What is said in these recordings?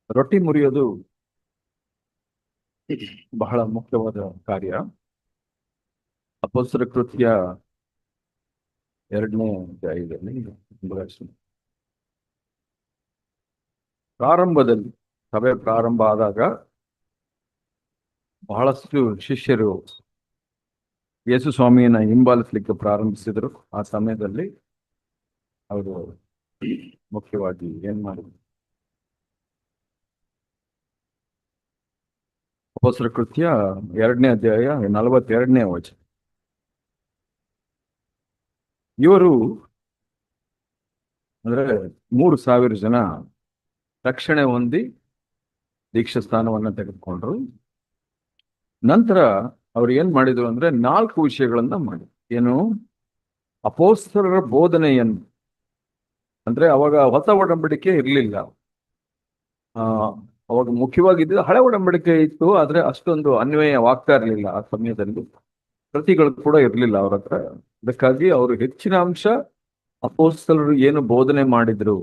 ರೊಟ್ಟಿ ಮುರಿಯೋದು ಬಹಳ ಮುಖ್ಯವಾದ ಕಾರ್ಯ. ಅಪೊಸ್ತಲರ ಕೃತ್ಯ 2ನೇ ಅಧ್ಯಾಯದಲ್ಲಿ ಪ್ರಾರಂಭದಲ್ಲಿ ಸಭೆ ಪ್ರಾರಂಭ ಆದಾಗ ಬಹಳಷ್ಟು ಶಿಷ್ಯರು ಯೇಸು ಸ್ವಾಮಿಯನ್ನ ಹಿಂಬಾಲಿಸಲಿಕ್ಕೆ ಪ್ರಾರಂಭಿಸಿದರು. ಆ ಸಮಯದಲ್ಲಿ ಅವರು ಮುಖ್ಯವಾಗಿ ಏನ್ ಮಾಡಿದ್ರು? ಅಪೊಸ್ತಲರ ಕೃತ್ಯ 2ನೇ ಅಧ್ಯಾಯ 42ನೇ ವಚನ. ಇವರು ಅಂದ್ರೆ 3,000 ಜನ ರಕ್ಷಣೆ ಹೊಂದಿ ದೀಕ್ಷಾ ಸ್ಥಾನವನ್ನ ತೆಗೆದುಕೊಂಡ್ರು. ನಂತರ ಅವ್ರು ಏನ್ ಮಾಡಿದ್ರು ಅಂದ್ರೆ 4 ವಿಷಯಗಳನ್ನ ಮಾಡಿದ್ರು. ಏನು? ಅಪೊಸ್ತಲರ ಬೋಧನೆಯನ್ನು, ಅಂದ್ರೆ ಅವಾಗ ಹೊಸ ಒಡಂಬಡಿಕೆ ಇರಲಿಲ್ಲ. ಅವಾಗ ಮುಖ್ಯವಾಗಿದ್ದು ಹಳೆ ಒಡಂಬಡಿಕೆ ಇತ್ತು, ಆದ್ರೆ ಅಷ್ಟೊಂದು ಅನ್ವಯವಾಗ್ತಾ ಇರಲಿಲ್ಲ. ಆ ಸಮಯದಲ್ಲಿ ಪ್ರತಿಗಳು ಕೂಡ ಇರಲಿಲ್ಲ ಅವ್ರ ಹತ್ರ. ಅದಕ್ಕಾಗಿ ಅವರು ಹೆಚ್ಚಿನ ಅಂಶ ಅಪೊಸ್ತಲರು ಏನು ಬೋಧನೆ ಮಾಡಿದ್ರು.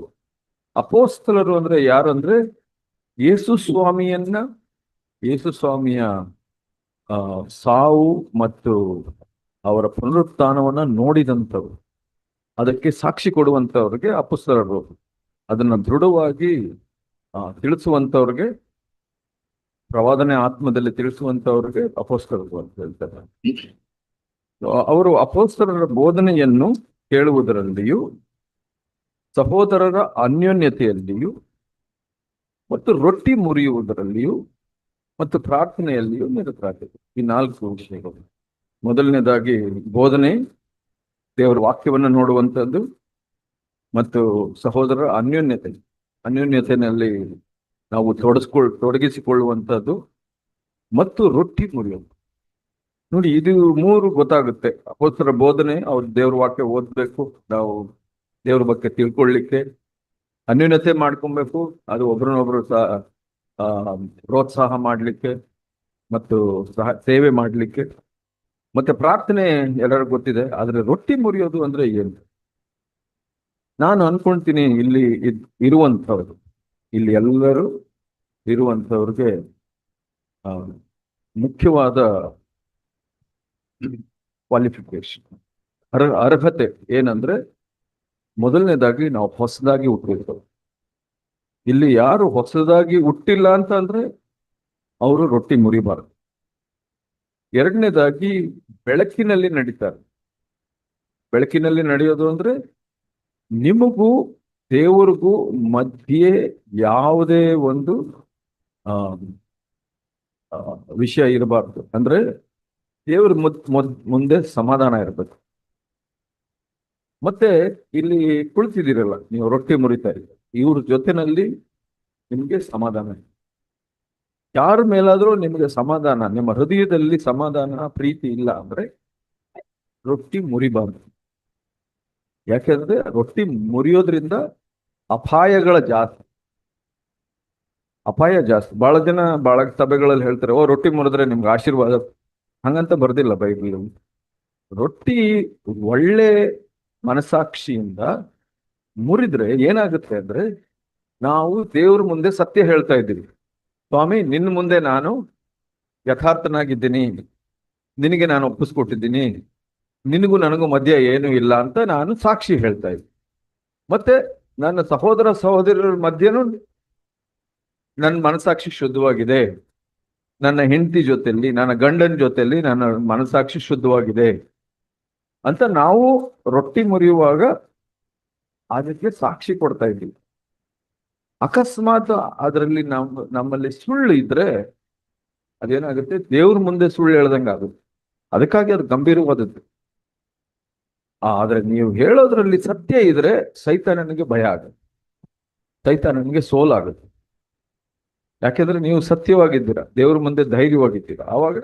ಅಪೊಸ್ತಲರು ಅಂದ್ರೆ ಯಾರು ಅಂದ್ರೆ ಯೇಸು ಸ್ವಾಮಿಯ ಸಾವು ಮತ್ತು ಅವರ ಪುನರುತ್ಥಾನವನ್ನ ನೋಡಿದಂಥವ್ರು, ಅದಕ್ಕೆ ಸಾಕ್ಷಿ ಕೊಡುವಂತವ್ರಿಗೆ ಅಪೊಸ್ತಲರು. ಅದನ್ನ ದೃಢವಾಗಿ ತಿಳಿಸುವಂತವ್ರಿಗೆ, ಪ್ರವಾದನೆ ಆತ್ಮದಲ್ಲಿ ತಿಳಿಸುವಂತವ್ರಿಗೆ ಅಪೊಸ್ತಲರು ಅಂತ ಹೇಳ್ತಾರೆ. ಅವರು ಅಪೊಸ್ತಲರ ಬೋಧನೆಯನ್ನು ಕೇಳುವುದರಲ್ಲಿಯೂ, ಸಹೋದರರ ಅನ್ಯೋನ್ಯತೆಯಲ್ಲಿಯೂ, ಮತ್ತು ರೊಟ್ಟಿ ಮುರಿಯುವುದರಲ್ಲಿಯೂ ಮತ್ತು ಪ್ರಾರ್ಥನೆಯಲ್ಲಿಯೂ ನಿರತರಾಗಿದ್ದರು. ಈ 4 ವಿಷಯಗಳು. ಮೊದಲನೇದಾಗಿ ಬೋಧನೆ, ದೇವರ ವಾಕ್ಯವನ್ನು ನೋಡುವಂಥದ್ದು, ಮತ್ತು ಸಹೋದರರ ಅನ್ಯೋನ್ಯತೆಯಲ್ಲಿ ನಾವು ತೊಡಗಿಸಿಕೊಳ್ಳುವಂಥದ್ದು, ಮತ್ತು ರೊಟ್ಟಿ ಮುರಿಯೋದು. ನೋಡಿ, ಇದು 3 ಗೊತ್ತಾಗುತ್ತೆ. ಅಪೊಸ್ತಲರ ಬೋಧನೆ, ಅವ್ರು ದೇವ್ರ ವಾಕ್ಯ ಓದ್ಬೇಕು, ನಾವು ದೇವ್ರ ಬಗ್ಗೆ ತಿಳ್ಕೊಳ್ಳಿಕ್ಕೆ. ಅನ್ಯೋನ್ಯತೆ ಮಾಡ್ಕೊಬೇಕು, ಅದು ಒಬ್ರನ್ನೊಬ್ರು ಪ್ರೋತ್ಸಾಹ ಮಾಡ್ಲಿಕ್ಕೆ ಮತ್ತು ಸೇವೆ ಮಾಡ್ಲಿಕ್ಕೆ. ಮತ್ತೆ ಪ್ರಾರ್ಥನೆ ಎಲ್ಲರಿಗೂ ಗೊತ್ತಿದೆ. ಆದ್ರೆ ರೊಟ್ಟಿ ಮುರಿಯೋದು ಅಂದ್ರೆ ಏನು? ನಾನು ಅನ್ಕೊಂತೀನಿ, ಇಲ್ಲಿ ಇರುವಂಥವ್ರು, ಇಲ್ಲಿ ಎಲ್ಲರೂ ಇರುವಂಥವ್ರಿಗೆ ಮುಖ್ಯವಾದ ಕ್ವಾಲಿಫಿಕೇಶನ್, ಅರ್ಹತೆ ಏನಂದ್ರೆ, ಮೊದಲನೇದಾಗಿ ನಾವು ಹೊಸದಾಗಿ ಹುಟ್ಟಿರ್ತೇವೆ. ಇಲ್ಲಿ ಯಾರು ಹೊಸದಾಗಿ ಹುಟ್ಟಿಲ್ಲ ಅಂತ ಅಂದ್ರೆ ಅವರು ರೊಟ್ಟಿ ಮುರಿಬಾರದು. ಎರಡನೇದಾಗಿ ಬೆಳಕಿನಲ್ಲಿ ನಡೀತಾರೆ. ಬೆಳಕಿನಲ್ಲಿ ನಡೆಯೋದು ಅಂದ್ರೆ ನಿಮಗೂ ದೇವರಿಗೂ ಮಧ್ಯೆ ಯಾವುದೇ ಒಂದು ವಿಷಯ ಇರಬಾರ್ದು. ಅಂದ್ರೆ ದೇವ್ರ ಮುಂದೆ ಸಮಾಧಾನ ಇರಬೇಕು. ಮತ್ತೆ ಇಲ್ಲಿ ಕುಳಿತಿದ್ದೀರಲ್ಲ, ನೀವು ರೊಟ್ಟಿ ಮುರಿತಾ ಇದ್ದೀರಿ, ಇವ್ರ ಜೊತೆನಲ್ಲಿ ನಿಮ್ಗೆ ಸಮಾಧಾನ ಇದೆ. ಯಾರ ಮೇಲಾದ್ರೂ ನಿಮಗೆ ಸಮಾಧಾನ, ನಿಮ್ಮ ಹೃದಯದಲ್ಲಿ ಸಮಾಧಾನ, ಪ್ರೀತಿ ಇಲ್ಲ ಅಂದ್ರೆ ರೊಟ್ಟಿ ಮುರಿಬಾರ್ದು. ಯಾಕೆಂದ್ರೆ ರೊಟ್ಟಿ ಮುರಿಯೋದ್ರಿಂದ ಅಪಾಯ ಜಾಸ್ತಿ. ಬಹಳ ಜನ ಬಹಳ ಸಭೆಗಳಲ್ಲಿ ಹೇಳ್ತಾರೆ, ರೊಟ್ಟಿ ಮುರಿದ್ರೆ ನಿಮ್ಗೆ ಆಶೀರ್ವಾದ. ಹಂಗಂತ ಬರ್ದಿಲ್ಲ ಬೈಬಲ್. ರೊಟ್ಟಿ ಒಳ್ಳೆ ಮನಸಾಕ್ಷಿಯಿಂದ ಮುರಿದ್ರೆ ಏನಾಗುತ್ತೆ ಅಂದ್ರೆ, ನಾವು ದೇವ್ರ ಮುಂದೆ ಸತ್ಯ ಹೇಳ್ತಾ ಇದ್ದೀವಿ. ಸ್ವಾಮಿ, ನಿನ್ನ ಮುಂದೆ ನಾನು ಯಥಾರ್ಥನಾಗಿದ್ದೀನಿ, ನಿನಗೆ ನಾನು ಒಪ್ಪಿಸ್ಕೊಟ್ಟಿದ್ದೀನಿ, ನಿನಗೂ ನನಗೂ ಮಧ್ಯ ಏನೂ ಇಲ್ಲ ಅಂತ ನಾನು ಸಾಕ್ಷಿ ಹೇಳ್ತಾ ಇದ್ದೀನಿ. ಮತ್ತೆ ನನ್ನ ಸಹೋದರರ ಮಧ್ಯನೂ ನನ್ನ ಮನಸಾಕ್ಷಿ ಶುದ್ಧವಾಗಿದೆ. ನನ್ನ ಹೆಂಡತಿ ಜೊತೆಯಲ್ಲಿ, ನನ್ನ ಗಂಡನ ಜೊತೆಯಲ್ಲಿ ನನ್ನ ಮನಸಾಕ್ಷಿ ಶುದ್ಧವಾಗಿದೆ ಅಂತ ನಾವು ರೊಟ್ಟಿ ಮುರಿಯುವಾಗ ಅದಕ್ಕೆ ಸಾಕ್ಷಿ ಕೊಡ್ತಾ ಇದ್ದೀವಿ. ಅಕಸ್ಮಾತ್ ಅದರಲ್ಲಿ ನಮ್ಮಲ್ಲಿ ಸುಳ್ಳು ಇದ್ರೆ ಅದೇನಾಗುತ್ತೆ, ದೇವ್ರ ಮುಂದೆ ಸುಳ್ಳು ಹೇಳ್ದಂಗೆ ಆಗುತ್ತೆ. ಅದಕ್ಕಾಗಿ ಅದು ಗಂಭೀರವಾದದ್ದು. ಆದ್ರೆ ನೀವು ಹೇಳೋದ್ರಲ್ಲಿ ಸತ್ಯ ಇದ್ರೆ ಸೈತಾನನಿಗೆ ಭಯ ಆಗುತ್ತೆ, ಸೈತಾನನಿಗೆ ಸೋಲಾಗುತ್ತೆ. ಯಾಕೆಂದ್ರೆ ನೀವು ಸತ್ಯವಾಗಿದ್ದೀರಾ, ದೇವ್ರ ಮುಂದೆ ಧೈರ್ಯವಾಗಿದ್ದೀರಾ, ಆವಾಗ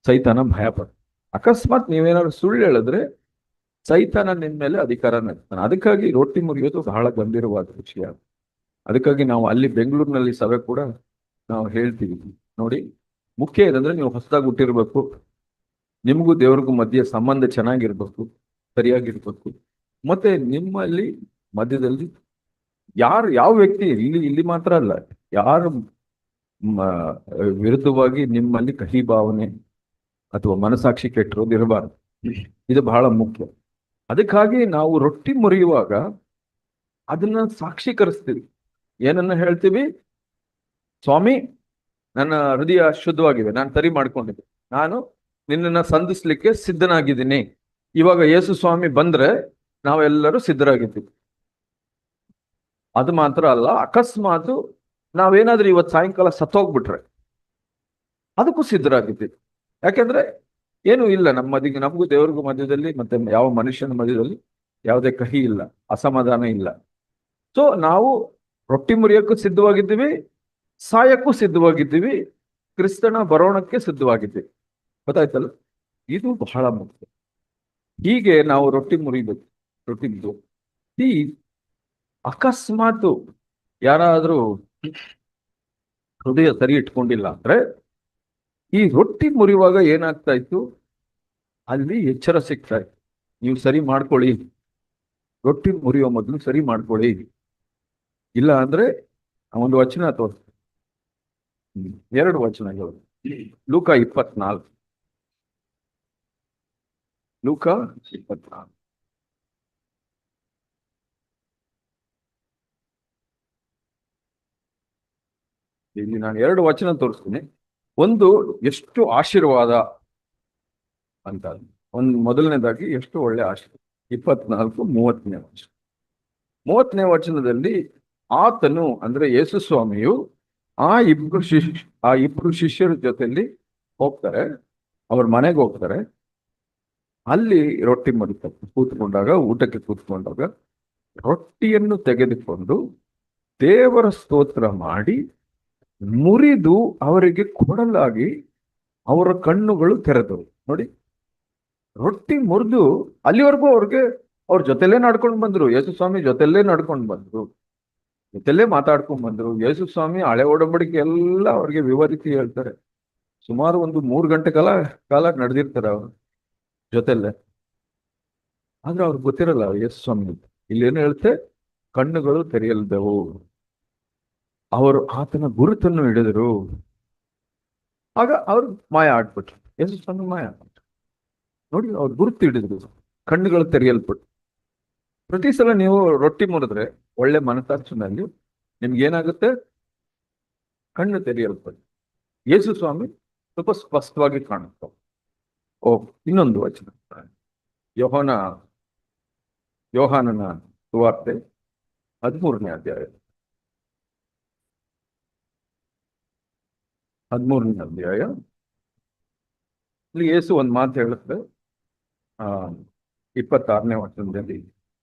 ಸೈತಾನ ಭಯ ಪಡ. ಅಕಸ್ಮಾತ್ ನೀವೇನಾದ್ರು ಸುಳ್ಳು ಹೇಳಿದ್ರೆ ಸೈತಾನ ನಿನ್ ಮೇಲೆ ಅಧಿಕಾರ ನಡೆಸ್ತಾನೆ. ಅದಕ್ಕಾಗಿ ರೊಟ್ಟಿ ಮುರಿಯೋದು ಬಹಳ ಗಂಭೀರವಾದ ವಿಷಯ. ಅದಕ್ಕಾಗಿ ನಾವು ಅಲ್ಲಿ ಬೆಂಗಳೂರಿನಲ್ಲಿ ಸಭೆ ಕೂಡ ನಾವು ಹೇಳ್ತೀವಿ, ನೋಡಿ, ಮುಖ್ಯ ಏನಂದ್ರೆ ನೀವು ಹೊಸದಾಗಿ ಹುಟ್ಟಿರ್ಬೇಕು, ನಿಮಗೂ ದೇವ್ರಿಗೂ ಮಧ್ಯೆ ಸಂಬಂಧ ಚೆನ್ನಾಗಿರ್ಬೇಕು, ಸರಿಯಾಗಿರ್ಬೇಕು. ಮತ್ತೆ ನಿಮ್ಮಲ್ಲಿ ಮಧ್ಯದಲ್ಲಿ ಯಾರು ಯಾವ ವ್ಯಕ್ತಿ ಇಲ್ಲಿ ಮಾತ್ರ ಅಲ್ಲ, ಯಾರು ಮ- ವಿರುದ್ಧವಾಗಿ ನಿಮ್ಮಲ್ಲಿ ಕಹಿ ಭಾವನೆ ಅಥವಾ ಮನಸಾಕ್ಷಿ ಕೆಟ್ಟಿರೋದು ಇರಬಾರ್ದು. ಇದು ಬಹಳ ಮುಖ್ಯ. ಅದಕ್ಕಾಗಿ ನಾವು ರೊಟ್ಟಿ ಮುರಿಯುವಾಗ ಅದನ್ನ ಸಾಕ್ಷೀಕರಿಸ್ತೀವಿ. ಏನನ್ನ ಹೇಳ್ತೀವಿ? ಸ್ವಾಮಿ, ನನ್ನ ಹೃದಯ ಶುದ್ಧವಾಗಿದೆ, ನಾನು ಸರಿ ಮಾಡ್ಕೊಂಡಿದ್ದೆ, ನಾನು ನಿನ್ನನ್ನ ಸಂಧಿಸ್ಲಿಕ್ಕೆ ಸಿದ್ಧನಾಗಿದ್ದೀನಿ. ಇವಾಗ ಯೇಸು ಸ್ವಾಮಿ ಬಂದ್ರೆ ನಾವೆಲ್ಲರೂ ಸಿದ್ಧರಾಗಿದ್ದೀವಿ. ಅದು ಮಾತ್ರ ಅಲ್ಲ, ಅಕಸ್ಮಾತ್ ನಾವೇನಾದ್ರೂ ಇವತ್ತು ಸಾಯಂಕಾಲ ಸತ್ತೋಗ್ಬಿಟ್ರೆ ಅದಕ್ಕೂ ಸಿದ್ಧರಾಗಿದ್ದೀವಿ. ಯಾಕೆಂದ್ರೆ ಏನು ಇಲ್ಲ ನಮಗೂ ದೇವರಿಗೂ ಮಧ್ಯದಲ್ಲಿ, ಮತ್ತೆ ಯಾವ ಮನುಷ್ಯನ ಮಧ್ಯದಲ್ಲಿ ಯಾವುದೇ ಕಹಿ ಇಲ್ಲ, ಅಸಮಾಧಾನ ಇಲ್ಲ. ಸೊ ನಾವು ರೊಟ್ಟಿ ಮುರಿಯಕ್ಕೂ ಸಿದ್ಧವಾಗಿದ್ದೀವಿ, ಸಾಯಕ್ಕೂ ಸಿದ್ಧವಾಗಿದ್ದೀವಿ, ಕ್ರಿಸ್ತನ ಬರೋಣಕ್ಕೆ ಸಿದ್ಧವಾಗಿದ್ದೀವಿ. ಗೊತ್ತಾಯ್ತಲ್ಲ? ಇದು ಬಹಳ ಮುಖ್ಯ. ಹೀಗೆ ನಾವು ರೊಟ್ಟಿ ಮುರಿಬೇಕು. ರೊಟ್ಟಿದ್ದು ಈ ಅಕಸ್ಮಾತ್ ಯಾರಾದ್ರೂ ಹೃದಯ ಸರಿ ಇಟ್ಕೊಂಡಿಲ್ಲ ಅಂದ್ರೆ ಈ ರೊಟ್ಟಿ ಮುರಿಯುವಾಗ ಏನಾಗ್ತಾ ಇತ್ತು, ಅಲ್ಲಿ ಎಚ್ಚರ ಸಿಗ್ತಾ ಇತ್ತು. ನೀವು ಸರಿ ಮಾಡ್ಕೊಳ್ಳಿ, ರೊಟ್ಟಿ ಮುರಿಯೋ ಮೊದಲು ಸರಿ ಮಾಡ್ಕೊಳ್ಳಿ. ಇಲ್ಲ ಅಂದ್ರೆ ಒಂದು ವಚನ ತೋರಿಸ್ತೀನಿ, 2 ವಚನಗಳು. ಲೂಕ 24, ಲೂಕ 24. ಇಲ್ಲಿ ನಾನು 2 ವಚನ ತೋರಿಸ್ತೀನಿ. ಒಂದು ಎಷ್ಟು ಆಶೀರ್ವಾದ ಅಂತ, ಮೊದಲನೇದಾಗಿ ಎಷ್ಟು ಒಳ್ಳೆ ಆಶೀರ್ವಾದ. 24, 30ನೇ ವಚನ. 30ನೇ ವಚನದಲ್ಲಿ ಆತನು ಅಂದ್ರೆ ಯೇಸು ಸ್ವಾಮಿಯು ಆ ಇಬ್ರು ಶಿಷ್ಯರ ಜೊತೆಯಲ್ಲಿ ಹೋಗ್ತಾರೆ, ಅವ್ರ ಮನೆಗೆ ಹೋಗ್ತಾರೆ. ಅಲ್ಲಿ ರೊಟ್ಟಿ ಮುರಿತಾರೆ. ಊಟಕ್ಕೆ ಕೂತ್ಕೊಂಡಾಗ ರೊಟ್ಟಿಯನ್ನು ತೆಗೆದುಕೊಂಡು ದೇವರ ಸ್ತೋತ್ರ ಮಾಡಿ ಮುರಿದು ಅವರಿಗೆ ಕೊಡಲಾಗಿ ಅವರ ಕಣ್ಣುಗಳು ತೆರೆದವು. ನೋಡಿ, ರೊಟ್ಟಿ ಮುರಿದು ಅಲ್ಲಿವರೆಗೂ ಅವ್ರ ಜೊತೆಲೇ ನಡ್ಕೊಂಡು ಬಂದ್ರು. ಯೇಸು ಸ್ವಾಮಿ ಜೊತೆಲ್ಲೇ ನಡ್ಕೊಂಡು ಬಂದ್ರು, ಜೊತೆಲ್ಲೇ ಮಾತಾಡ್ಕೊಂಡ್ ಬಂದ್ರು. ಯೇಸು ಸ್ವಾಮಿ ಹಳೆ ಒಡಂಬಡಿಕೆ ಎಲ್ಲ ಅವ್ರಿಗೆ ವಿವರಿಸಿ ಹೇಳ್ತಾರೆ. ಸುಮಾರು ಒಂದು 3 ಗಂಟೆ ಕಾಲ ನಡೆದಿರ್ತಾರೆ ಅವ್ರ ಜೊತೆಲ್ಲೇ. ಆದ್ರೆ ಅವ್ರಿಗೆ ಗೊತ್ತಿರಲ್ಲ ಯೇಸು ಸ್ವಾಮಿ. ಇಲ್ಲೇನು ಹೇಳುತ್ತೆ? ಕಣ್ಣುಗಳು ತೆರೆಯಲ್ದವು. ಅವರು ಆತನ ಗುರುತನ್ನು ಹಿಡಿದರು. ಆಗ ಅವ್ರು ಮಾಯ ಆಗ್ಬಿಟ್ರು. ಯೇಸು ಸ್ವಾಮಿ ಮಾಯ ಆಗ್ಬಿಟ್ರು. ನೋಡಿ, ಅವ್ರು ಗುರುತು ಹಿಡಿದ್ರು, ಕಣ್ಣುಗಳು ತೆರೆಯಲ್ಪಟ್ಟು. ಪ್ರತಿ ಸಲ ನೀವು ರೊಟ್ಟಿ ಮುರಿದ್ರೆ ಒಳ್ಳೆ ಮನಸ್ಸಾಕ್ಷಿನಲ್ಲಿ ನಿಮ್ಗೆ ಏನಾಗುತ್ತೆ? ಕಣ್ಣು ತೆರೆಯಲ್ಪಟ್ಟು ಯೇಸು ಸ್ವಾಮಿ ಸ್ವಲ್ಪ ಸ್ಪಷ್ಟವಾಗಿ ಕಾಣುತ್ತೆ. ಇನ್ನೊಂದು ವಚನ, ಯೋಹಾನನ ಸುವಾರ್ತೆ 13ನೇ ಅಧ್ಯಾಯ. 13ನೇ ಅಧ್ಯಾಯ ಇಲ್ಲಿ ಯೇಸು ಒಂದು ಮಾತು ಹೇಳುತ್ತೆ. 26ನೇ ವಚನದಲ್ಲಿ,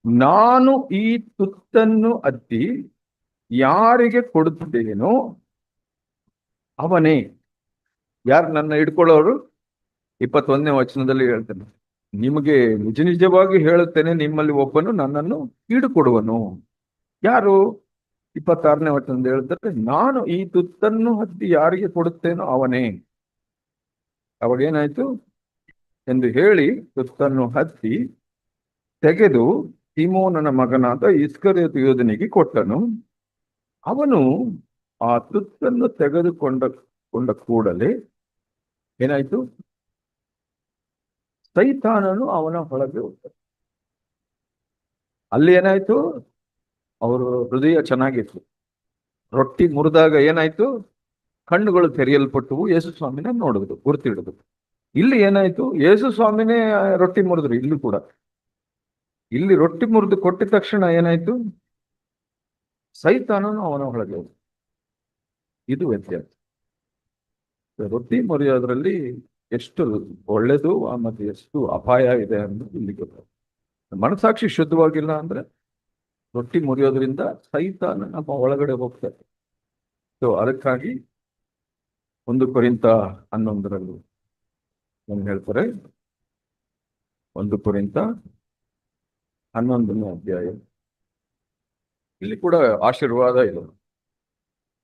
ನಾನು ಈ ತುತ್ತನ್ನು ಅದ್ದಿ ಯಾರಿಗೆ ಕೊಡುತ್ತೇನೋ ಅವನೇ. ಯಾರು ನನ್ನ ಹಿಡ್ಕೊಳ್ಳೋರು? 21ನೇ ವಚನದಲ್ಲಿ ಹೇಳ್ತೇನೆ, ನಿಮಗೆ ನಿಜ ನಿಜವಾಗಿ ಹೇಳುತ್ತೇನೆ, ನಿಮ್ಮಲ್ಲಿ ಒಬ್ಬನು ನನ್ನನ್ನು ಹಿಡುಕೊಡುವನು. ಯಾರು? 26ನೇ ವಚನದಲ್ಲಿ ಹೇಳ್ತಾರೆ, ನಾನು ಈ ತುತ್ತನ್ನು ಅದ್ದಿ ಯಾರಿಗೆ ಕೊಡುತ್ತೇನೋ ಅವನೇ. ಅವಾಗೇನಾಯ್ತು ಎಂದು ಹೇಳಿ ತುತ್ತನ್ನು ಹತ್ತಿ ತೆಗೆದು ಸೀಮೋನನ ಮಗನಾದ ಇಸ್ಕರಿಯೋತ ಯೂದನಿಗೆ ಕೊಟ್ಟನು. ಅವನು ಆ ತುತ್ತನ್ನು ತೆಗೆದುಕೊಂಡ ಕೂಡಲೇ ಏನಾಯ್ತು? ಸೈತಾನನು ಅವನ ಒಳಗೆ ಹೋಗ್ತಾನೆ. ಅಲ್ಲಿ ಏನಾಯ್ತು? ಅವರು ಹೃದಯ ಚೆನ್ನಾಗಿತ್ತು. ರೊಟ್ಟಿ ಮುರಿದಾಗ ಏನಾಯ್ತು? ಕಣ್ಣುಗಳು ತೆರೆಯಲ್ಪಟ್ಟವು. ಯೇಸು ಸ್ವಾಮಿನ ನೋಡಿದ್ರು, ಗುರ್ತಿಡಿದ್ರು. ಇಲ್ಲಿ ಏನಾಯ್ತು? ಯೇಸು ಸ್ವಾಮಿನೇ ರೊಟ್ಟಿ ಮುರಿದ್ರು. ಇಲ್ಲೂ ಕೂಡ ಇಲ್ಲಿ ರೊಟ್ಟಿ ಮುರಿದು ಕೊಟ್ಟಿದ ತಕ್ಷಣ ಏನಾಯ್ತು? ಸೈತಾನನು ಅವನ ಒಳಗೆ ಹೋದ. ಇದು ವ್ಯತ್ಯಾಸ. ರೊಟ್ಟಿ ಮುರಿಯೋದ್ರಲ್ಲಿ ಎಷ್ಟು ಒಳ್ಳೇದು ಮತ್ತೆ ಎಷ್ಟು ಅಪಾಯ ಇದೆ ಅನ್ನೋದು ಇಲ್ಲಿ ಗೊತ್ತಾಗುತ್ತೆ. ಮನಸಾಕ್ಷಿ ಶುದ್ಧವಾಗಿಲ್ಲ ಅಂದ್ರೆ ರೊಟ್ಟಿ ಮುರಿಯೋದ್ರಿಂದ ಸೈತಾನ ನಮ್ಮ ಒಳಗಡೆ ಹೋಗ್ತಾರೆ. ಸೊ ಅದಕ್ಕಾಗಿ 1 ಕೊರಿಂಥ 11ರಲ್ಲಿ ಏನು ಹೇಳ್ತಾರೆ? 1 ಕೊರಿಂಥ 11ನೇ ಅಧ್ಯಾಯ. ಇಲ್ಲಿ ಕೂಡ ಆಶೀರ್ವಾದ ಇದೆ.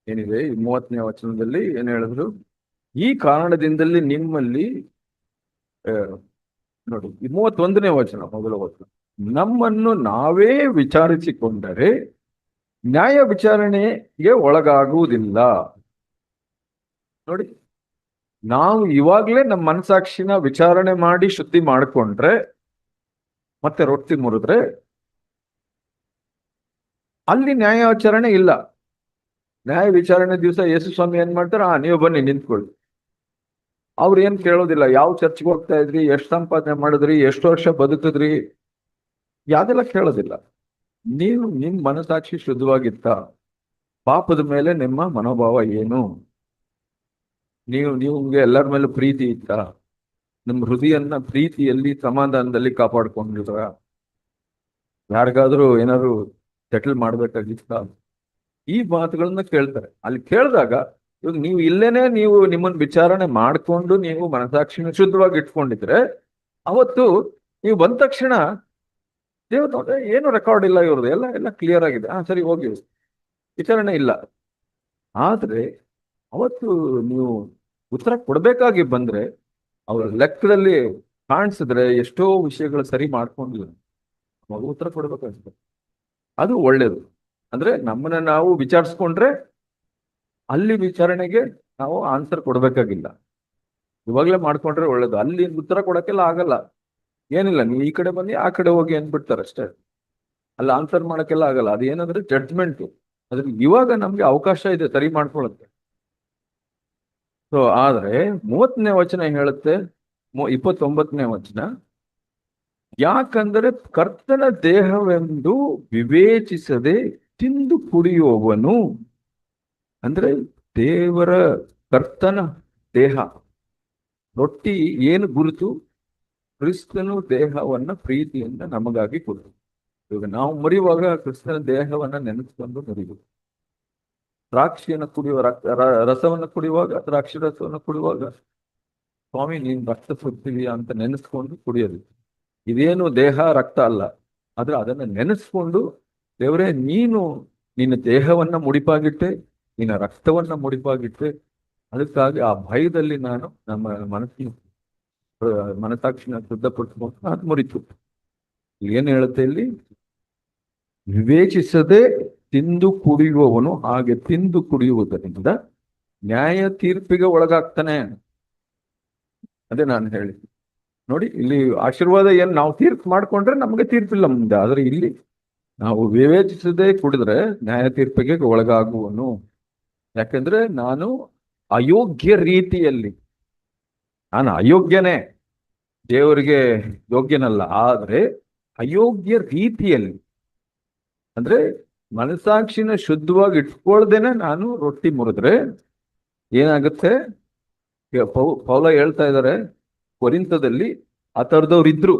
ಏನಿದೆ? 30ನೇ ವಚನದಲ್ಲಿ ಏನು ಹೇಳಿದ್ರು? ಈ ಕಾರಣದಿಂದಲೇ ನಿಮ್ಮಲ್ಲಿ ನೋಡಿ, 31ನೇ ವಚನ, ಮೊದಲ ವಚನ, ನಮ್ಮನ್ನು ನಾವೇ ವಿಚಾರಿಸಿಕೊಂಡರೆ ನ್ಯಾಯ ವಿಚಾರಣೆಗೆ ಒಳಗಾಗುವುದಿಲ್ಲ. ನೋಡಿ, ನಾವು ಇವಾಗ್ಲೇ ನಮ್ಮ ಮನಸಾಕ್ಷಿನ ವಿಚಾರಣೆ ಮಾಡಿ ಶುದ್ಧಿ ಮಾಡಿಕೊಂಡ್ರೆ ಮತ್ತೆ ರೊಟ್ಟಿ ಮುರಿದ್ರೆ ಅಲ್ಲಿ ನ್ಯಾಯಾಚರಣೆ ಇಲ್ಲ. ನ್ಯಾಯ ವಿಚಾರಣೆ ದಿವಸ ಯೇಸು ಸ್ವಾಮಿ ಏನ್ ಮಾಡ್ತಾರೆ, ನೀವು ಬನ್ನಿ ನಿಂತ್ಕೊಳ್ಳಿ. ಅವ್ರು ಏನ್ ಕೇಳೋದಿಲ್ಲ, ಯಾವ ಚರ್ಚ್ಗೆ ಹೋಗ್ತಾ ಇದ್ರಿ, ಎಷ್ಟು ಸಂಪಾದನೆ ಮಾಡಿದ್ರಿ, ಎಷ್ಟು ವರ್ಷ ಬದುಕಿದ್ರಿ, ಯಾವ್ದೆಲ್ಲ ಕೇಳೋದಿಲ್ಲ. ನೀವು ನಿಮ್ ಮನಸಾಕ್ಷಿ ಶುದ್ಧವಾಗಿತ್ತ, ಪಾಪದ ಮೇಲೆ ನಿಮ್ಮ ಮನೋಭಾವ ಏನು, ನಿಮ್ಗೆ ಎಲ್ಲರ ಮೇಲೂ ಪ್ರೀತಿ ಇತ್ತ, ನಿಮ್ಮ ಹೃದಯನ್ನ ಪ್ರೀತಿಯಲ್ಲಿ ಸಮಾಧಾನದಲ್ಲಿ ಕಾಪಾಡ್ಕೊಂಡಿದ್ರ, ಯಾರಿಗಾದ್ರೂ ಏನಾದ್ರು ಸೆಟಲ್ ಮಾಡ್ಬೇಕಾಗಿತ್ತ, ಈ ಮಾತುಗಳನ್ನ ಕೇಳ್ತಾರೆ. ಅಲ್ಲಿ ಕೇಳಿದಾಗ ಇವಾಗ ನೀವು ಇಲ್ಲೇನೆ ನೀವು ನಿಮ್ಮನ್ನ ವಿಚಾರಣೆ ಮಾಡ್ಕೊಂಡು ನೀವು ಮನಸಾಕ್ಷಿನ ಶುದ್ಧವಾಗಿ ಇಟ್ಕೊಂಡಿದ್ರೆ ಅವತ್ತು ನೀವು ಬಂದ ತಕ್ಷಣ ದೇವ್ರು ನೋಡ್ರೆ ಏನು ರೆಕಾರ್ಡ್ ಇಲ್ಲ, ಇವ್ರದ್ದು ಎಲ್ಲ ಎಲ್ಲ ಕ್ಲಿಯರ್ ಆಗಿದೆ, ಸರಿ ಹೋಗಿ, ವಿಚಾರಣೆ ಇಲ್ಲ. ಆದ್ರೆ ಅವತ್ತು ನೀವು ಉತ್ತರ ಕೊಡ್ಬೇಕಾಗಿ ಬಂದ್ರೆ ಅವ್ರ ಲೆಕ್ಕದಲ್ಲಿ ಕಾಣಿಸಿದ್ರೆ ಎಷ್ಟೋ ವಿಷಯಗಳು ಸರಿ ಮಾಡ್ಕೊಂಡಿಲ್ಲ, ಅವಾಗ ಉತ್ತರ ಕೊಡ್ಬೇಕಾಗ್ತದೆ. ಅದು ಒಳ್ಳೇದು. ಅಂದ್ರೆ ನಮ್ಮನ್ನ ನಾವು ವಿಚಾರಿಸ್ಕೊಂಡ್ರೆ ಅಲ್ಲಿ ವಿಚಾರಣೆಗೆ ನಾವು ಆನ್ಸರ್ ಕೊಡ್ಬೇಕಾಗಿಲ್ಲ, ಇವಾಗಲೇ ಮಾಡ್ಕೊಂಡ್ರೆ ಒಳ್ಳೇದು. ಅಲ್ಲಿ ಉತ್ತರ ಕೊಡಕ್ಕೆಲ್ಲ ಆಗಲ್ಲ, ಏನಿಲ್ಲ, ನೀವು ಈ ಕಡೆ ಬನ್ನಿ ಆ ಕಡೆ ಹೋಗಿ ಅಂದ್ಬಿಡ್ತಾರೆ ಅಷ್ಟೇ. ಅಲ್ಲಿ ಆನ್ಸರ್ ಮಾಡಕ್ಕೆಲ್ಲ ಆಗಲ್ಲ. ಅದೇನಂದ್ರೆ ಜಡ್ಜ್ಮೆಂಟ್. ಅದ್ರ ಇವಾಗ ನಮ್ಗೆ ಅವಕಾಶ ಇದೆ ಸರಿ ಮಾಡ್ಕೊಳಕ್ಕೆ. ಸೊ ಆದ್ರೆ 30ನೇ ವಚನ ಹೇಳುತ್ತೆ, 29ನೇ ವಚನ, ಯಾಕಂದರೆ ಕರ್ತನ ದೇಹವೆಂದು ವಿವೇಚಿಸದೆ ತಿಂದು ಕುಡಿಯುವವನು, ಅಂದ್ರೆ ದೇವರ ಕರ್ತನ ದೇಹ ರೊಟ್ಟಿ ಏನು ಗುರುತು, ಕ್ರಿಸ್ತನು ದೇಹವನ್ನ ಪ್ರೀತಿಯಿಂದ ನಮಗಾಗಿ ಕೊಡು. ಇವಾಗ ನಾವು ಮುರಿಯುವಾಗ ಕ್ರಿಸ್ತನ ದೇಹವನ್ನ ನೆನೆಸ್ಕೊಂಡು ಮುರಿಯುವುದು. ದ್ರಾಕ್ಷಿಯನ್ನು ಕುಡಿಯುವ ರಸವನ್ನು ಕುಡಿಯುವಾಗ, ದ್ರಾಕ್ಷಿ ರಸವನ್ನು ಕುಡಿಯುವಾಗ ಸ್ವಾಮಿ ನೀನ್ ರಕ್ತ ಸುಡ್ತೀವಿ ಅಂತ ನೆನೆಸ್ಕೊಂಡು ಕುಡಿಯೋದು. ಇದೇನು ದೇಹ ರಕ್ತ ಅಲ್ಲ, ಆದ್ರೆ ಅದನ್ನ ನೆನೆಸ್ಕೊಂಡು ದೇವರೇ ನೀನು ನಿನ್ನ ದೇಹವನ್ನ ಮುಡಿಪಾಗಿಟ್ಟೆ, ನಿನ್ನ ರಕ್ತವನ್ನ ಮುಡಿಪಾಗಿಟ್ಟೆ, ಅದಕ್ಕಾಗಿ ಆ ಭಯದಲ್ಲಿ ನಾನು ನಮ್ಮ ಮನಸಾಕ್ಷಿನ ಶುದ್ಧಪಡಿಸ್ಕೊಂಡು ಅದು ಮುರಿತು. ಏನ್ ಹೇಳುತ್ತೆ ಇಲ್ಲಿ, ವಿವೇಚಿಸದೆ ತಿಂದು ಕುಡಿಯುವವನು ಹಾಗೆ ತಿಂದು ಕುಡಿಯುವುದರಿಂದ ನ್ಯಾಯ ತೀರ್ಪಿಗೆ ಒಳಗಾಗ್ತಾನೆ. ಅದೇ ನಾನು ಹೇಳಿ ನೋಡಿ, ಇಲ್ಲಿ ಆಶೀರ್ವಾದ ಏನ್ ನಾವು ತೀರ್ಪು ಮಾಡ್ಕೊಂಡ್ರೆ ನಮಗೆ ತೀರ್ಪಿಲ್ಲ ಮುಂದೆ, ಆದ್ರೆ ಇಲ್ಲಿ ನಾವು ವಿವೇಚಿಸದೆ ಕುಡಿದ್ರೆ ನ್ಯಾಯ ತೀರ್ಪಿಗೆ ಒಳಗಾಗುವನು. ಯಾಕಂದ್ರೆ ನಾನು ಅಯೋಗ್ಯ ರೀತಿಯಲ್ಲಿ, ನಾನು ಅಯೋಗ್ಯನೇ, ದೇವರಿಗೆ ಯೋಗ್ಯನಲ್ಲ, ಆದ್ರೆ ಅಯೋಗ್ಯ ರೀತಿಯಲ್ಲಿ, ಅಂದ್ರೆ ಮನಸಾಕ್ಷಿನ ಶುದ್ಧವಾಗಿ ಇಟ್ಕೊಳ್ದೇನೆ ನಾನು ರೊಟ್ಟಿ ಮುರಿದ್ರೆ ಏನಾಗುತ್ತೆ. ಪೌಲ ಹೇಳ್ತಾ ಇದ್ದಾರೆ ಕೊರಿಂಥದಲ್ಲಿ, ಆ ಥರದವ್ರು ಇದ್ರು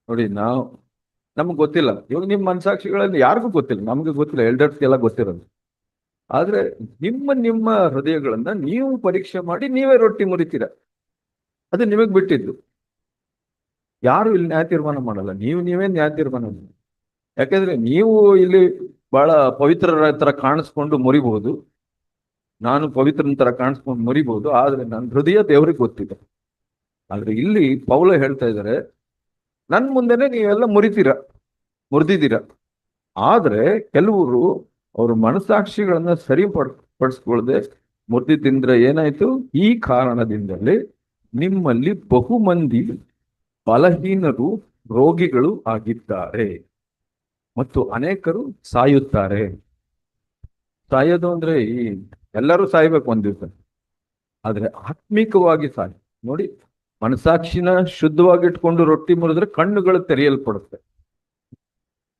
ನೋಡಿ. ನಮ್ಗೆ ಗೊತ್ತಿಲ್ಲ, ಇವಾಗ ನಿಮ್ಮ ಮನಸಾಕ್ಷಿಗಳಲ್ಲಿ ಯಾರಿಗೂ ಗೊತ್ತಿಲ್ಲ, ನಮ್ಗೆ ಗೊತ್ತಿಲ್ಲ, ಎಲ್ಡರ್ಸ್ಗೆಲ್ಲ ಗೊತ್ತಿರೋದು. ಆದ್ರೆ ನಿಮ್ಮ ಹೃದಯಗಳನ್ನ ನೀವು ಪರೀಕ್ಷೆ ಮಾಡಿ ನೀವೇ ರೊಟ್ಟಿ ಮುರಿತೀರ, ಅದು ನಿಮಗ್ ಬಿಟ್ಟಿದ್ದು. ಯಾರು ಇಲ್ಲಿ ನ್ಯಾಯ ತೀರ್ಮಾನ ಮಾಡಲ್ಲ, ನೀವೇ ನ್ಯಾಯ ತೀರ್ಮಾನ ಮಾಡಿ. ಯಾಕಂದ್ರೆ ನೀವು ಇಲ್ಲಿ ಬಹಳ ಪವಿತ್ರರ ತರ ಕಾಣಿಸ್ಕೊಂಡು ಮುರಿಬಹುದು, ನಾನು ಪವಿತ್ರನ ತರ ಕಾಣಿಸ್ಕೊಂಡು ಮುರಿಬಹುದು, ಆದ್ರೆ ನನ್ನ ಹೃದಯ ದೇವ್ರಿಗೆ ಗೊತ್ತಿದೆ. ಆದ್ರೆ ಇಲ್ಲಿ ಪೌಲ ಹೇಳ್ತಾ ಇದ್ದಾರೆ, ನನ್ ಮುಂದೆನೆ ನೀವೆಲ್ಲ ಮುರಿದಿದ್ದೀರ. ಆದ್ರೆ ಕೆಲವರು ಅವ್ರ ಮನಸಾಕ್ಷಿಗಳನ್ನ ಪಡಿಸ್ಕೊಳ್ದೆ ಮುರಿದಿದ್ದಿಂದ್ರೆ ಏನಾಯ್ತು, ಈ ಕಾರಣದಿಂದಲೇ ನಿಮ್ಮಲ್ಲಿ ಬಹುಮಂದಿ ಬಲಹೀನರು ರೋಗಿಗಳು ಆಗಿದ್ದಾರೆ ಮತ್ತು ಅನೇಕರು ಸಾಯುತ್ತಾರೆ. ಸಾಯೋದು ಅಂದ್ರೆ ಎಲ್ಲರೂ ಸಾಯ್ಬೇಕು ಒಂದ್ ದಿವಸ, ಆದ್ರೆ ಆತ್ಮಿಕವಾಗಿ ಸಾಯಿ. ನೋಡಿ, ಮನಸಾಕ್ಷಿನ ಶುದ್ಧವಾಗಿ ಇಟ್ಕೊಂಡು ರೊಟ್ಟಿ ಮುರಿದ್ರೆ ಕಣ್ಣುಗಳು ತೆರೆಯಲ್ಪಡುತ್ತೆ.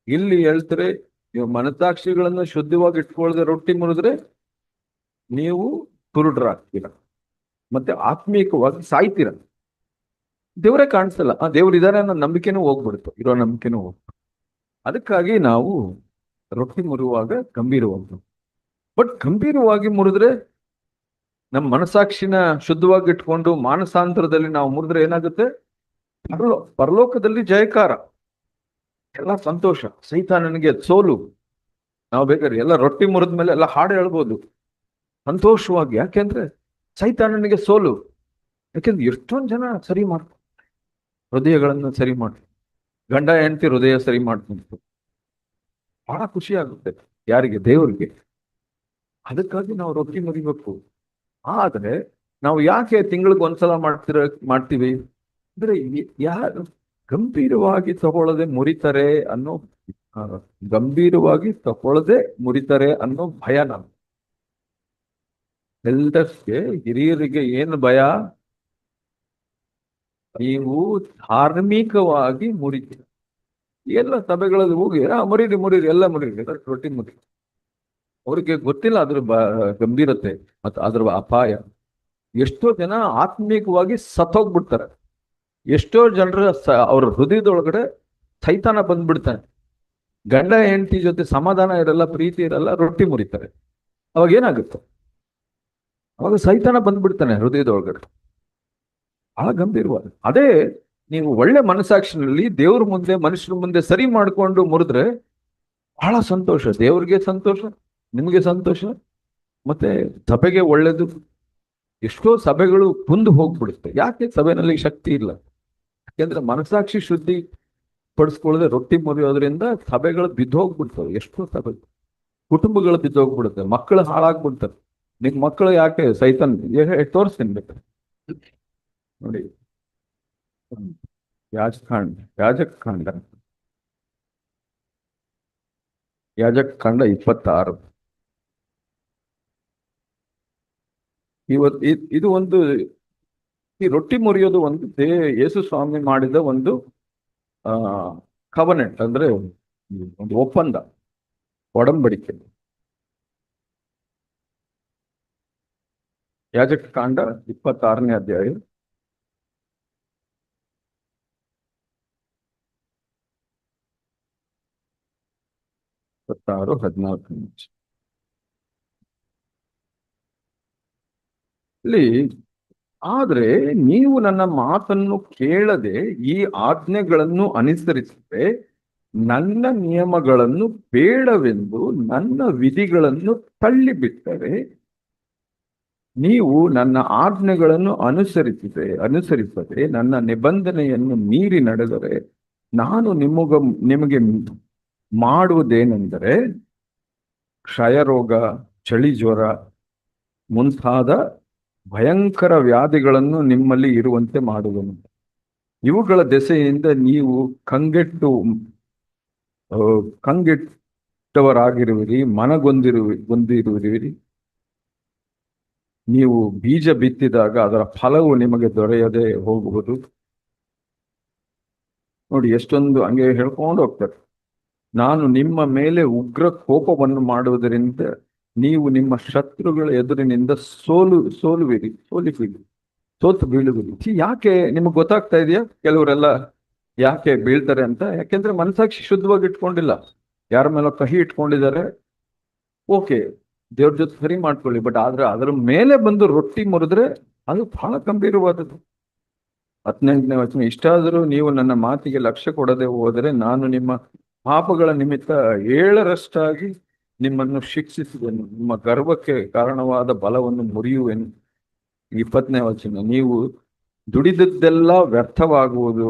ಇಲ್ಲಿ ಹೇಳ್ತಾರೆ, ನೀವು ಮನಸಾಕ್ಷಿಗಳನ್ನ ಶುದ್ಧವಾಗಿ ಇಟ್ಕೊಳ್ದೆ ರೊಟ್ಟಿ ಮುರಿದ್ರೆ ನೀವು ಕುರುಡ್ರಾಗ್ತೀರ, ಮತ್ತೆ ಆತ್ಮೀಕವಾಗಿ ಸಾಯ್ತೀರ. ದೇವರೇ ಕಾಣಿಸಲ್ಲ, ದೇವ್ರಿದಾರೆ ಅನ್ನೋ ನಂಬಿಕೆನೂ ಹೋಗ್ಬಿಡುತ್ತೆ, ಇರೋ ನಂಬಿಕೆನೂ ಹೋಗ್ಬಿಡುತ್ತೆ. ಅದಕ್ಕಾಗಿ ನಾವು ರೊಟ್ಟಿ ಮುರಿಯುವಾಗ ಗಂಭೀರವಾಗಿ, ಬಟ್ ಗಂಭೀರವಾಗಿ ಮುರಿದ್ರೆ ನಮ್ಮ ಮನಸಾಕ್ಷಿನ ಶುದ್ಧವಾಗಿ ಇಟ್ಕೊಂಡು ಮಾನಸಾಂತರದಲ್ಲಿ ನಾವು ಮುರಿದ್ರೆ ಏನಾಗುತ್ತೆ, ಪರಲೋಕದಲ್ಲಿ ಜಯಕಾರ, ಎಲ್ಲ ಸಂತೋಷ, ಸೈತಾನನಿಗೆ ಸೋಲು. ನಾವು ಬೇಕಾದ್ರೆ ಎಲ್ಲ ರೊಟ್ಟಿ ಮುರಿದ ಮೇಲೆ ಎಲ್ಲ ಹಾಡು ಹೇಳ್ಬೋದು ಸಂತೋಷವಾಗಿ, ಯಾಕೆಂದ್ರೆ ಸೈತಾನನಿಗೆ ಸೋಲು. ಯಾಕೆಂದ್ರೆ ಎಷ್ಟೊಂದು ಜನ ಸರಿ ಮಾಡ್ತಾರೆ, ಹೃದಯಗಳನ್ನು ಸರಿ ಮಾಡ್ತಾರೆ, ಗಂಡ ಹೆಂಡತಿ ಹೃದಯ ಸರಿ ಮಾಡ್ಕೊಂಡು ಬಹಳ ಖುಷಿ ಆಗುತ್ತೆ. ಯಾರಿಗೆ? ದೇವರಿಗೆ. ಅದಕ್ಕಾಗಿ ನಾವು ರೊಟ್ಟಿ ಮುರಿಬೇಕು. ಆದ್ರೆ ನಾವು ಯಾಕೆ ತಿಂಗಳಿಗೆ ಒಂದ್ಸಲ ಮಾಡ್ತೀವಿ ಅಂದ್ರೆ ಯಾರು ಗಂಭೀರವಾಗಿ ತಗೊಳ್ಳದೆ ಮುರಿತಾರೆ ಅನ್ನೋ ಆ, ಗಂಭೀರವಾಗಿ ತಗೊಳ್ಳದೆ ಮುರಿತಾರೆ ಅನ್ನೋ ಭಯ ನಮ್ಗೆ. ಎಲ್ಡರ್ಸ್ಗೆ, ಹಿರಿಯರಿಗೆ ಏನು ಭಯ? ನೀವು ಧಾರ್ಮಿಕವಾಗಿ ಮುರಿತೀರಿ. ಎಲ್ಲ ಸಭೆಗಳಲ್ಲಿ ಹೋಗಿ ಮುರೀರಿ ಮುರೀರಿ ಎಲ್ಲ ಮುರೀರಿ ರೊಟ್ಟಿ ಮುರಿ. ಅವ್ರಿಗೆ ಗೊತ್ತಿಲ್ಲ ಅದ್ರ ಗಂಭೀರತೆ ಮತ್ತು ಅದ್ರ ಅಪಾಯ. ಎಷ್ಟೋ ಜನ ಆತ್ಮೀಕವಾಗಿ ಸತ್ತೋಗ್ಬಿಡ್ತಾರೆ. ಎಷ್ಟೋ ಜನರ ಅವ್ರ ಹೃದಯದೊಳಗಡೆ ಸೈತಾನ ಬಂದ್ಬಿಡ್ತಾನೆ. ಗಂಡ ಹೆಂಡತಿ ಜೊತೆ ಸಮಾಧಾನ ಇರಲ್ಲ, ಪ್ರೀತಿ ಇರಲ್ಲ, ರೊಟ್ಟಿ ಮುರಿತಾರೆ. ಅವಾಗ ಏನಾಗುತ್ತೆ? ಅವಾಗ ಸೈತಾನ ಬಂದ್ಬಿಡ್ತಾನೆ ಹೃದಯದೊಳಗಡೆ. ಬಹಳ ಗಂಭೀರವಾದ. ಅದೇ ನೀವು ಒಳ್ಳೆ ಮನಸ್ಸಾಕ್ಷಿನಲ್ಲಿ ದೇವ್ರ ಮುಂದೆ, ಮನುಷ್ಯರ ಮುಂದೆ ಸರಿ ಮಾಡಿಕೊಂಡು ಮುರಿದ್ರೆ ಬಹಳ ಸಂತೋಷ. ದೇವ್ರಿಗೆ ಸಂತೋಷ, ನಿಮಗೆ ಸಂತೋಷ, ಮತ್ತೆ ಸಭೆಗೆ ಒಳ್ಳೇದು. ಎಷ್ಟೋ ಸಭೆಗಳು ಕುಂದು ಹೋಗ್ಬಿಡುತ್ತೆ. ಯಾಕೆ? ಸಭೆಯಲ್ಲಿ ಶಕ್ತಿ ಇಲ್ಲ. ಯಾಕೆಂದ್ರೆ ಮನಸ್ಸಾಕ್ಷಿ ಶುದ್ಧಿ ಪಡಿಸ್ಕೊಳ್ಳದೆ ರೊಟ್ಟಿ ಮುರಿಯೋದ್ರಿಂದ ಸಭೆಗಳು ಬಿದ್ದೋಗ್ಬಿಡ್ತವೆ. ಎಷ್ಟೋ ಸಭೆ, ಕುಟುಂಬಗಳು ಬಿದ್ದೋಗ್ಬಿಡುತ್ತೆ, ಮಕ್ಕಳು ಹಾಳಾಗ್ಬಿಡ್ತಾರೆ. ನಿಮ್ ಮಕ್ಕಳು ಯಾಕೆ ಸೈತಾನ್ ತೋರಿಸ್ತೀನಿ ಬೇಕಾದ್ರೆ ನೋಡಿ. ಯಾಜಕಕಾಂಡ 26. ಇದು ಒಂದು, ಈ ರೊಟ್ಟಿ ಮುರಿಯೋದು ಒಂದು ಯೇಸು ಸ್ವಾಮಿ ಮಾಡಿದ ಒಂದು ಕವನೆಂಟ್, ಅಂದ್ರೆ ಒಂದು ಒಪ್ಪಂದ, ಒಡಂಬಡಿಕೆ. ಯಾಜಕಕಾಂಡ 26ನೇ ಅಧ್ಯಾಯ. ಇಪ್ಪತ್ತಾರು 14 ಇಲ್ಲಿ, ಆದ್ರೆ ನೀವು ನನ್ನ ಮಾತನ್ನು ಕೇಳದೆ ಈ ಆಜ್ಞೆಗಳನ್ನು ಅನುಸರಿಸಿದ್ರೆ, ನನ್ನ ನಿಯಮಗಳನ್ನು ಬೇಡವೆಂದು ನನ್ನ ವಿಧಿಗಳನ್ನು ತಳ್ಳಿಬಿಟ್ಟರೆ, ನೀವು ನನ್ನ ಆಜ್ಞೆಗಳನ್ನು ಅನುಸರಿಸದೆ ನನ್ನ ನಿಬಂಧನೆಯನ್ನು ಮೀರಿ ನಡೆದರೆ, ನಾನು ನಿಮಗೆ ಮಾಡುವುದೇನೆಂದರೆ ಕ್ಷಯರೋಗ, ಚಳಿ ಜ್ವರ ಮುಂತಾದ ಭಯಂಕರ ವ್ಯಾಧಿಗಳನ್ನು ನಿಮ್ಮಲ್ಲಿ ಇರುವಂತೆ ಮಾಡುವನು. ಇವುಗಳ ದೆಸೆಯಿಂದ ನೀವು ಕಂಗೆಟ್ಟವರಾಗಿರುವಿರಿ, ಗೊಂದಿರುವಿರಿ. ನೀವು ಬೀಜ ಬಿತ್ತಿದಾಗ ಅದರ ಫಲವು ನಿಮಗೆ ದೊರೆಯದೆ ಹೋಗುವುದು. ನೋಡಿ, ಎಷ್ಟೊಂದು ಹಂಗೆ ಹೇಳ್ಕೊಂಡು ಹೋಗ್ತಾರೆ. ನಾನು ನಿಮ್ಮ ಮೇಲೆ ಉಗ್ರ ಕೋಪವನ್ನು ಮಾಡುವುದರಿಂದ ನೀವು ನಿಮ್ಮ ಶತ್ರುಗಳ ಎದುರಿನಿಂದ ಸೋತು ಬೀಳುವಿರಿ. ಯಾಕೆ ನಿಮಗೆ ಗೊತ್ತಾಗ್ತಾ ಇದೆಯಾ? ಕೆಲವರೆಲ್ಲ ಯಾಕೆ ಬೀಳ್ತಾರೆ ಅಂತ? ಯಾಕೆಂದ್ರೆ ಮನಸ್ಸಾಕ್ಷಿ ಶುದ್ಧವಾಗಿ ಇಟ್ಕೊಂಡಿಲ್ಲ, ಯಾರ ಮೇಲೋ ಕಹಿ ಇಟ್ಕೊಂಡಿದ್ದಾರೆ. ಓಕೆ, ದೇವ್ರ ಜೊತೆ ಸರಿ ಮಾಡ್ಕೊಳ್ಳಿ, ಬಟ್ ಆದ್ರೆ ಅದರ ಮೇಲೆ ಬಂದು ರೊಟ್ಟಿ ಮುರಿದ್ರೆ ಅದು ಬಹಳ ಗಂಭೀರವಾದದ್ದು. 18ನೇ ವಚನ, ಇಷ್ಟಾದರೂ ನೀವು ನನ್ನ ಮಾತಿಗೆ ಲಕ್ಷ್ಯ ಕೊಡದೆ ಹೋದರೆ ನಾನು ನಿಮ್ಮ ಪಾಪಗಳ ನಿಮಿತ್ತ 7ರಷ್ಟಾಗಿ ನಿಮ್ಮನ್ನು ಶಿಕ್ಷಿಸುವೆನು, ನಿಮ್ಮ ಗರ್ವಕ್ಕೆ ಕಾರಣವಾದ ಬಲವನ್ನು ಮುರಿಯುವೆನು. 20ನೇ ವಚನ, ನೀವು ದುಡಿದದ್ದೆಲ್ಲ ವ್ಯರ್ಥವಾಗುವುದು,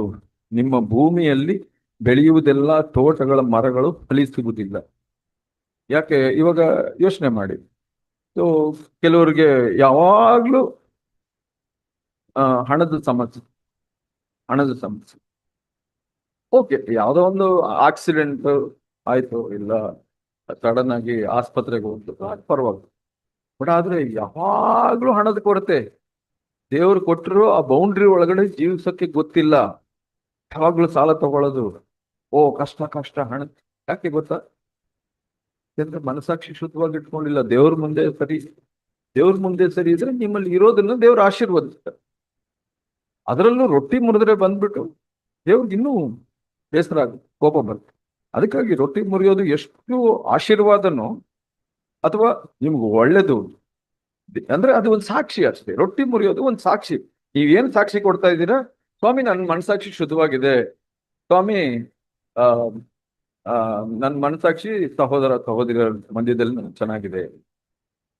ನಿಮ್ಮ ಭೂಮಿಯಲ್ಲಿ ಬೆಳೆಯುವುದೆಲ್ಲ ತೋಟಗಳ ಮರಗಳು ಫಲಿಸುವುದಿಲ್ಲ. ಯಾಕೆ? ಇವಾಗ ಯೋಚನೆ ಮಾಡಿ. ಸೊ ಕೆಲವರಿಗೆ ಯಾವಾಗ್ಲೂ ಹಣದ ಸಮಸ್ಯೆ. ಓಕೆ, ಯಾವುದೋ ಒಂದು ಆಕ್ಸಿಡೆಂಟ್ ಆಯ್ತು, ಇಲ್ಲ ಸಡನ್ ಆಗಿ ಆಸ್ಪತ್ರೆಗೆ ಹೋಗ್ತು, ಪರವಾಗಿಲ್ಲ. ಬಟ್ ಆದ್ರೆ ಯಾವಾಗ್ಲೂ ಹಣದ ಕೊರತೆ. ದೇವ್ರು ಕೊಟ್ಟರು ಆ ಬೌಂಡ್ರಿ ಒಳಗಡೆ ಜೀವಿಸಕ್ಕೆ ಗೊತ್ತಿಲ್ಲ. ಯಾವಾಗ್ಲೂ ಸಾಲ ತಗೊಳ್ಳೋದು, ಕಷ್ಟ ಹಣ. ಯಾಕೆ ಗೊತ್ತಾ? ಯಾಕಂದ್ರೆ ಮನಸ್ಸಾಕ್ಷಿ ಶುದ್ಧವಾಗಿ ಇಟ್ಕೊಂಡಿಲ್ಲ. ದೇವ್ರ ಮುಂದೆ ಸರಿ ಇದ್ರೆ ನಿಮ್ಮಲ್ಲಿ ಇರೋದನ್ನ ದೇವ್ರ ಆಶೀರ್ವದಿಸ್ತಾರೆ. ಅದರಲ್ಲೂ ರೊಟ್ಟಿ ಮುರಿದ್ರೆ ಬಂದ್ಬಿಟ್ಟು ದೇವ್ರಿಗೆ ಇನ್ನೂ ಬೇಸರ ಆಗುತ್ತೆ, ಕೋಪ ಬರುತ್ತೆ. ಅದಕ್ಕಾಗಿ ರೊಟ್ಟಿ ಮುರಿಯೋದು ಎಷ್ಟು ಆಶೀರ್ವಾದನೋ ಅಥವಾ ನಿಮ್ಗೆ ಒಳ್ಳೇದು ಅಂದ್ರೆ ಅದು ಒಂದು ಸಾಕ್ಷಿ ಅಷ್ಟೇ. ರೊಟ್ಟಿ ಮುರಿಯೋದು ಒಂದು ಸಾಕ್ಷಿ. ನೀವೇನು ಸಾಕ್ಷಿ ಕೊಡ್ತಾ ಇದ್ದೀರಾ? ಸ್ವಾಮಿ, ನನ್ನ ಮನಸ್ಸಾಕ್ಷಿ ಶುದ್ಧವಾಗಿದೆ, ಸ್ವಾಮಿ ನನ್ನ ಮನಸ್ಸಾಕ್ಷಿ ಸಹೋದರಿಯರ ಮಧ್ಯದಲ್ಲಿ ಚೆನ್ನಾಗಿದೆ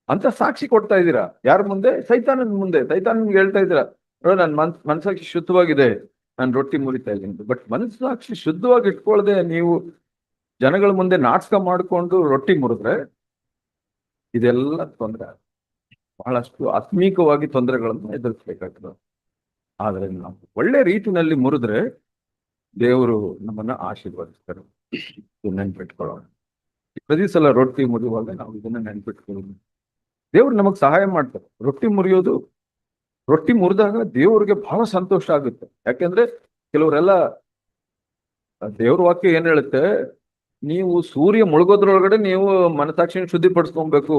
ಅಂತ ಸಾಕ್ಷಿ ಕೊಡ್ತಾ ಇದ್ದೀರಾ. ಯಾರ ಮುಂದೆ? ಸೈತಾನನ ಮುಂದೆ. ಸೈತಾನನ್ಗೆ ಹೇಳ್ತಾ ಇದ್ದೀರಾ, ನನ್ನ ಮನಸ್ಸಾಕ್ಷಿ ಶುದ್ಧವಾಗಿದೆ, ನಾನು ರೊಟ್ಟಿ ಮುರಿತಾ ಇದ್ದೀನಿ. ಬಟ್ ಮನಸ್ಸಾಕ್ಷಿ ಶುದ್ಧವಾಗಿ ಇಟ್ಕೊಳ್ಳದೆ ನೀವು ಜನಗಳ ಮುಂದೆ ನಾಟಕ ಮಾಡಿಕೊಂಡು ರೊಟ್ಟಿ ಮುರಿದ್ರೆ ಇದೆಲ್ಲ ತೊಂದರೆ ಬಹಳಷ್ಟು ಆತ್ಮೀಕವಾಗಿ ತೊಂದರೆಗಳನ್ನು ಎದುರಿಸಬೇಕಾಗ್ತದೆ. ಆದ್ರೆ ನಾವು ಒಳ್ಳೆ ರೀತಿನಲ್ಲಿ ಮುರಿದ್ರೆ ದೇವರು ನಮ್ಮನ್ನ ಆಶೀರ್ವದಿಸ್ತಾರೆ. ಇದು ನೆನ್ಪಿಟ್ಕೊಳ್ಳೋಣ. ಪ್ರತಿ ಸಲ ರೊಟ್ಟಿ ಮುರಿಯುವಾಗ ನಾವು ಇದನ್ನ ನೆನ್ಪಿಟ್ಕೊಳ್ಳೋದು. ದೇವ್ರು ನಮಗ್ ಸಹಾಯ ಮಾಡ್ತಾರೆ. ರೊಟ್ಟಿ ಮುರಿದಾಗ ದೇವ್ರಿಗೆ ಬಹಳ ಸಂತೋಷ ಆಗುತ್ತೆ. ಯಾಕೆಂದ್ರೆ ಕೆಲವರೆಲ್ಲ ದೇವ್ರ ವಾಕ್ಯ ಏನ್ ಹೇಳುತ್ತೆ, ನೀವು ಸೂರ್ಯ ಮುಳುಗೋದ್ರೊಳಗಡೆ ನೀವು ಮನಸಾಕ್ಷಿನ ಶುದ್ಧಿಪಡಿಸ್ಕೊಬೇಕು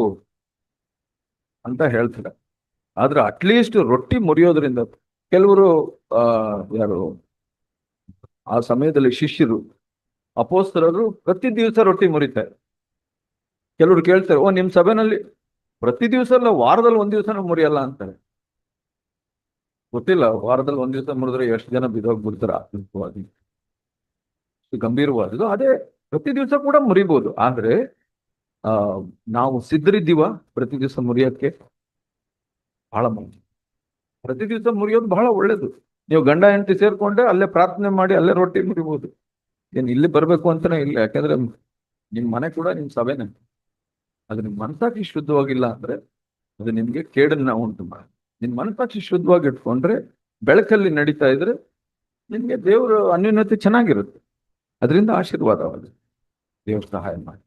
ಅಂತ ಹೇಳ್ತಾರೆ. ಆದ್ರೆ ಅಟ್ಲೀಸ್ಟ್ ರೊಟ್ಟಿ ಮುರಿಯೋದ್ರಿಂದ ಕೆಲವರು ಯಾರು ಆ ಸಮಯದಲ್ಲಿ ಶಿಷ್ಯರು ಅಪೋಸ್ತಲರು ಪ್ರತಿ ದಿವಸ ರೊಟ್ಟಿ ಮುರಿತಾರೆ. ಕೆಲವರು ಕೇಳ್ತಾರೆ, ನಿಮ್ ಸಭೆನಲ್ಲಿ ಪ್ರತಿ ದಿವಸ ಅಲ್ಲ, ವಾರದಲ್ಲಿ ಒಂದ್ ದಿವಸನೂ ಮುರಿಯಲ್ಲ ಅಂತಾರೆ. ಗೊತ್ತಿಲ್ಲ, ವಾರದಲ್ಲಿ ಒಂದ್ ದಿವಸ ಮುರಿದ್ರೆ ಎಷ್ಟು ಜನ ಬಿದ್ದೋಗ್ಬಿಡ್ತಾರೆ ಆತ್ಮಿಕವಾಗಿ. ಗಂಭೀರವಾದದ್ದು. ಅದೇ ಪ್ರತಿ ದಿವಸ ಕೂಡ ಮುರಿಬಹುದು. ಆದ್ರೆ ನಾವು ಸಿದ್ಧರಿದ್ದೀವ ಪ್ರತಿ ದಿವಸ ಮುರಿಯೋಕ್ಕೆ? ಬಹಳ ಮಂದಿ ಪ್ರತಿ ದಿವಸ ಮುರಿಯೋದು ಬಹಳ ಒಳ್ಳೇದು. ನೀವು ಗಂಡ ಹೆಂಡತಿ ಸೇರ್ಕೊಂಡ್ರೆ ಅಲ್ಲೇ ಪ್ರಾರ್ಥನೆ ಮಾಡಿ ಅಲ್ಲೇ ರೊಟ್ಟಿ ಮುರಿಬಹುದು. ಏನ್ ಇಲ್ಲಿ ಬರ್ಬೇಕು ಅಂತಾನೆ ಇಲ್ಲ. ಯಾಕಂದ್ರೆ ನಿಮ್ ಮನೆ ಕೂಡ ನಿಮ್ ಸಭೆನೆ. ಅದು ನಿಮ್ ಮನಸಾಕ್ಷಿ ಶುದ್ಧವಾಗಿಲ್ಲ ಅಂದ್ರೆ ಅದು ನಿಮ್ಗೆ ಕೇಡನ್ನ ಉಂಟು ಮಾಡಿ. ನಿಮ್ ಮನಸಾಕ್ಷಿ ಶುದ್ಧವಾಗಿ ಇಟ್ಕೊಂಡ್ರೆ, ಬೆಳಕಲ್ಲಿ ನಡೀತಾ ಇದ್ರೆ ನಿಮ್ಗೆ ದೇವರು ಅನ್ಯೋನ್ಯತೆ ಚೆನ್ನಾಗಿರುತ್ತೆ. ಅದರಿಂದ ಆಶೀರ್ವಾದವಾಗುತ್ತೆ. ದೇವ್ರ ಸಹಾಯ ಮಾಡಿ.